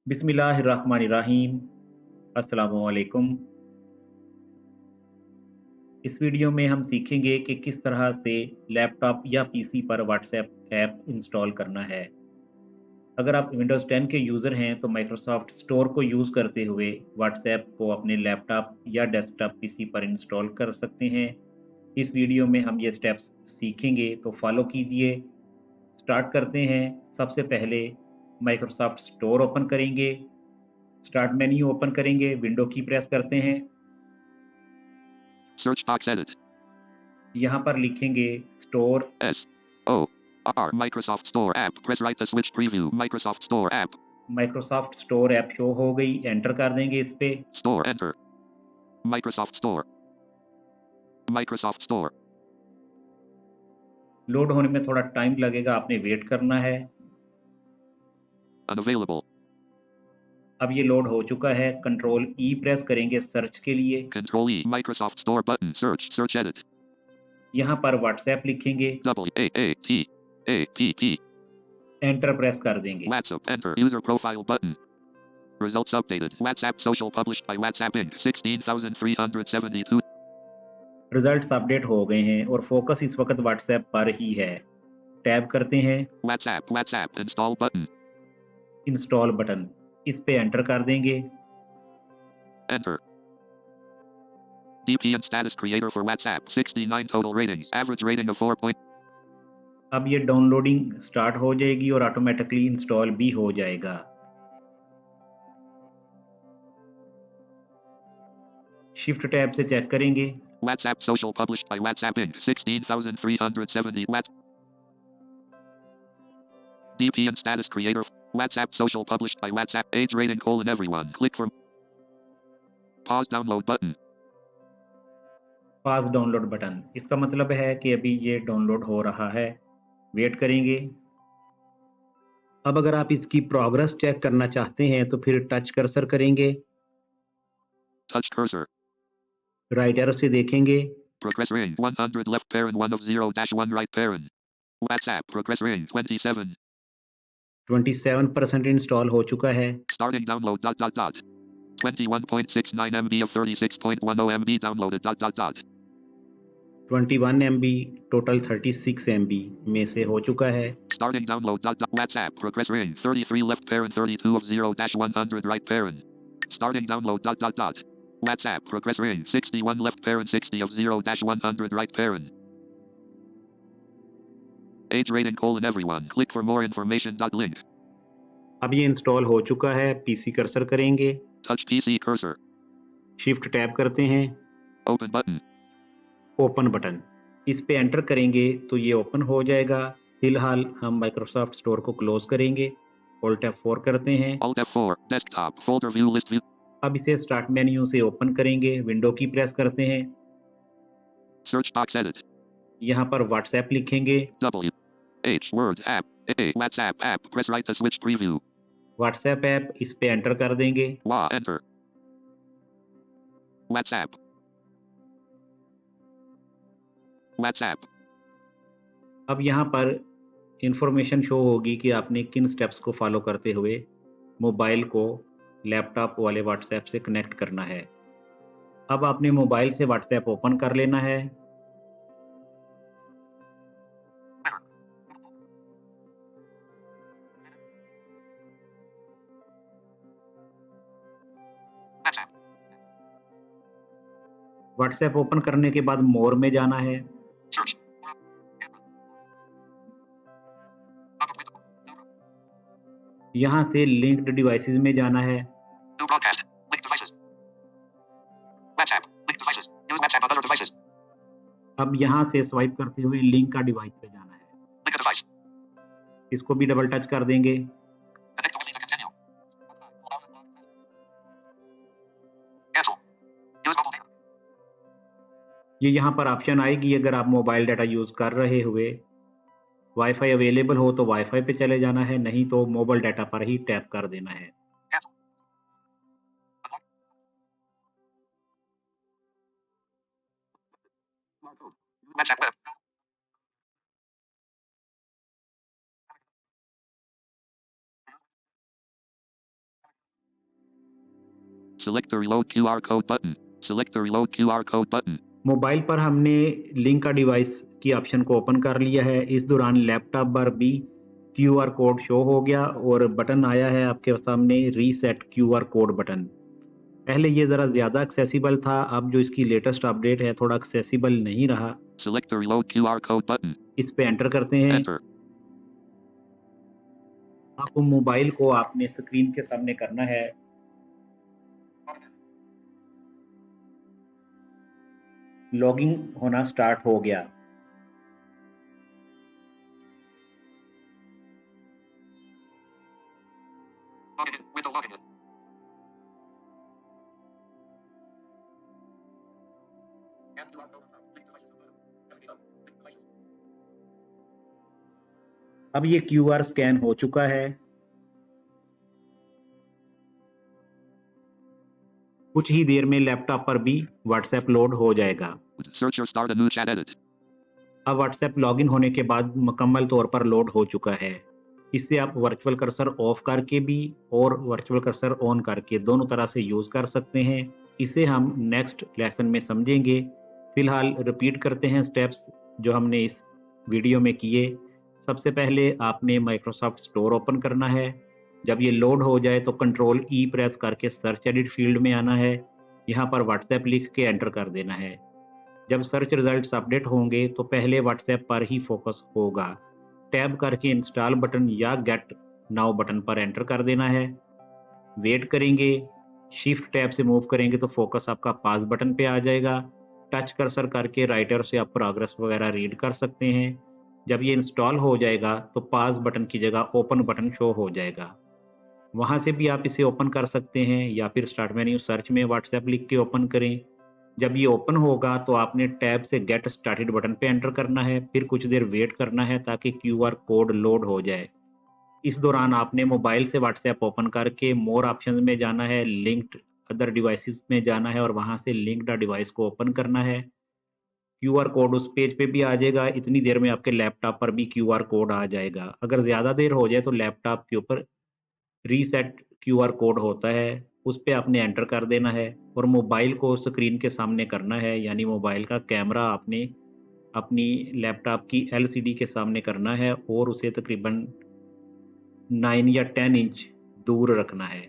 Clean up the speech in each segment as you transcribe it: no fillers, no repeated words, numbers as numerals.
बिस्मिल्लाहिर्रहमानिर्रहीम। अस्सलामुअलैकुम। इस वीडियो में हम सीखेंगे कि किस तरह से लैपटॉप या पीसी पर व्हाट्सएप ऐप इंस्टॉल करना है। अगर आप विंडोज़ 10 के यूज़र हैं तो माइक्रोसॉफ्ट स्टोर को यूज़ करते हुए व्हाट्सएप को अपने लैपटॉप या डेस्कटॉप पीसी पर इंस्टॉल कर सकते हैं। इस वीडियो में हम ये स्टेप्स सीखेंगे तो फॉलो कीजिए। स्टार्ट करते हैं। सबसे पहले माइक्रोसॉफ्ट स्टोर ओपन करेंगे। स्टार्ट मेन्यू ओपन करेंगे, विंडो की प्रेस करते हैं। Search box edit. यहाँ पर लिखेंगे store. S O R Microsoft Store app. Press right to switch preview. Microsoft Store app. Microsoft store app show हो गई, एंटर कर देंगे इस पे। Store enter. Microsoft Store. Microsoft Store. Load होने में थोड़ा टाइम लगेगा, आपने वेट करना है। Unavailable. अब ये लोड हो चुका है। कंट्रोल ई प्रेस करेंगे सर्च के लिए। Control E. Microsoft Store button. Search. Search edit. यहाँ पर व्हाट्सएप लिखेंगे, W A A T A P P. Enter press कर देंगे। WhatsApp enter. User profile button. Results updated. WhatsApp social published by WhatsApp Inc. 16,372. Results update हो गए हैं और focus इस वक्त व्हाट्सएप पर ही है। टैब करते हैं, WhatsApp. WhatsApp install button. Install button, इस पे एंटर कर देंगे। Enter. DP and status creator for WhatsApp. 69 total ratings. Average rating of 4. अब ये डाउनलोडिंग स्टार्ट हो जाएगी और ऑटोमेटिकली इंस्टॉल भी हो जाएगा। शिफ्ट टैब से चेक करेंगे। WhatsApp social published by WhatsApp Inc. 16,370. DP and status creator. WhatsApp social published by WhatsApp. Age rating everyone. Click for pause download button. Pass download button, इसका मतलब है कि अभी ये डाउनलोड हो रहा है। वेट करेंगे। अब अगर आप इसकी प्रोग्रेस चेक करना चाहते हैं तो फिर टच कर्सर करेंगे। Touch cursor. राइट एरो से देखेंगे। Progress ring 100 left parent 1 of 0-1 right parent. WhatsApp progress ring 27. 27% install हो चुका है। Starting download. 21.69 MB of 36.10 MB downloaded. 21 MB total 36 MB में से हो चुका है। Starting download. WhatsApp progress ring 33 left parent 32 of 0-100 right parent. Starting download. WhatsApp progress ring 61 left parent 60 of 0-100 right parent. Age rating everyone. Click for more information. Link. अब ये install हो चुका है। पीसी कर्सर करेंगे, Touch PC cursor. Shift tab करते हैं, Open button. Open button, इस पे एंटर करेंगे तो ये ओपन हो जाएगा। फिलहाल हम माइक्रोसॉफ्ट स्टोर को क्लोज करेंगे। Alt F4 करते हैं। Alt F4. Desktop folder view list view. अब इसे स्टार्ट मेन्यू से ओपन करेंगे, विंडो की प्रेस करते हैं। Search box edit. यहाँ पर व्हाट्सएप लिखेंगे, W H Word app. A WhatsApp app. Press right to switch preview. WhatsApp app, इस पे एंटर कर देंगे। Enter. WhatsApp. WhatsApp. अब यहाँ पर इंफॉर्मेशन शो होगी कि आपने किन स्टेप्स को फॉलो करते हुए मोबाइल को लैपटॉप वाले व्हाट्सएप से कनेक्ट करना है। अब आपने मोबाइल से व्हाट्सएप ओपन कर लेना है। व्हाट्सएप ओपन करने के बाद मोर में जाना है। Search. यहाँ से लिंक्ड डिवाइसेस में जाना है। New broadcast. Link devices. WhatsApp. Link devices. Use WhatsApp on other devices. अब यहाँ से स्वाइप करते हुए लिंक का डिवाइस पे जाना है। Link a device. इसको भी डबल टच कर देंगे। Connect only to continue. Cancel. Use mobile data. ये यहाँ पर ऑप्शन आएगी, अगर आप मोबाइल डाटा यूज़ कर रहे हुए वाईफाई अवेलेबल हो तो वाईफाई पे चले जाना है, नहीं तो मोबाइल डाटा पर ही टैप कर देना है। Cancel. WhatsApp web. Select the reload QR code button. Select the reload QR code button. Mobile पर हमने लिंक का डिवाइस की ऑप्शन को ओपन कर लिया है। इस दौरान लैपटॉप पर भी QR कोड शो हो गया और बटन आया है आपके सामने रीसेट QR कोड बटन। पहले ये ज़रा ज़्यादा एक्सेसिबल था, अब जो इसकी लेटेस्ट अपडेट है थोड़ा एक्सेसिबल नहीं रहा। Select the reload QR code button. इस पे एंटर करते हैं। Enter. आपको मोबाइल को आपने स्क्रीन के सामने करना है। लॉगिंग होना स्टार्ट हो गया। Window logging in. अब ये QR स्कैन हो चुका है। कुछ ही देर में लैपटॉप पर भी WhatsApp लोड हो जाएगा। Search or start a new chat edit. अब WhatsApp लॉगिन होने के बाद मुकम्मल तौर पर लोड हो चुका है। इससे आप वर्चुअल कर्सर ऑफ करके भी और वर्चुअल कर्सर ऑन करके दोनों तरह से यूज़ कर सकते हैं। इसे हम नेक्स्ट लेसन में समझेंगे। फिलहाल रिपीट करते हैं स्टेप्स जो हमने इस वीडियो में किए। सबसे पहले आपने माइक्रोसॉफ्ट स्टोर ओपन करना है। जब ये लोड हो जाए तो कंट्रोल ई प्रेस करके सर्च एडिट फील्ड में आना है। यहाँ पर WhatsApp लिख के एंटर कर देना है। जब सर्च रिजल्ट्स अपडेट होंगे तो पहले WhatsApp पर ही फोकस होगा। टैब करके इंस्टॉल बटन या गेट नाउ बटन पर एंटर कर देना है। वेट करेंगे। शिफ्ट टैब से मूव करेंगे तो फोकस आपका पास बटन पे आ जाएगा। टच कर्सर करके राइटर से आप प्रोग्रेस वगैरह रीड कर सकते हैं। जब ये इंस्टॉल हो जाएगा तो पास बटन की जगह ओपन बटन शो हो जाएगा। वहाँ से भी आप इसे ओपन कर सकते हैं या फिर स्टार्ट मेन्यू सर्च में WhatsApp लिख के ओपन करें। जब ये ओपन होगा तो आपने टैब से गेट स्टार्टेड बटन पे एंटर करना है, फिर कुछ देर वेट करना है ताकि QR कोड लोड हो जाए। इस दौरान आपने मोबाइल से WhatsApp ओपन करके मोर ऑप्शंस में जाना है, लिंक्ड अदर डिवाइसेस में जाना है और वहां से लिंक्ड डिवाइस को ओपन करना है। QR कोड उस पेज पे भी आ जाएगा। इतनी देर में आपके लैपटॉप पर भी QR कोड आ जाएगा। अगर ज़्यादा देर हो जाए तो लैपटॉप के ऊपर रीसेट QR कोड होता है, उस पे आपने एंटर कर देना है और मोबाइल को स्क्रीन के सामने करना है, यानी मोबाइल का कैमरा आपने अपनी लैपटॉप की LCD के सामने करना है और उसे तकरीबन 9 या 10 इंच दूर रखना है।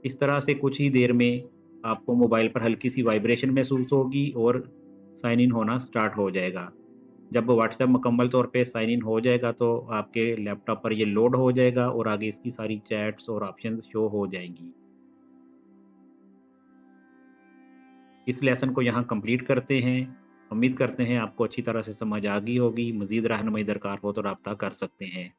इस तरह से कुछ ही देर में आपको मोबाइल पर हल्की सी वाइब्रेशन महसूस होगी और साइन इन होना स्टार्ट हो जाएगा। जब WhatsApp मुकम्मल तौर पे साइन इन हो जाएगा तो आपके लैपटॉप पर ये लोड हो जाएगा और आगे इसकी सारी चैट्स और ऑप्शंस शो हो जाएंगी। इस लेसन को यहाँ कंप्लीट करते हैं। उम्मीद करते हैं आपको अच्छी तरह से समझ आ गई होगी। मज़ीद रहनुमाई दरकार हो तो रब्ता कर सकते हैं।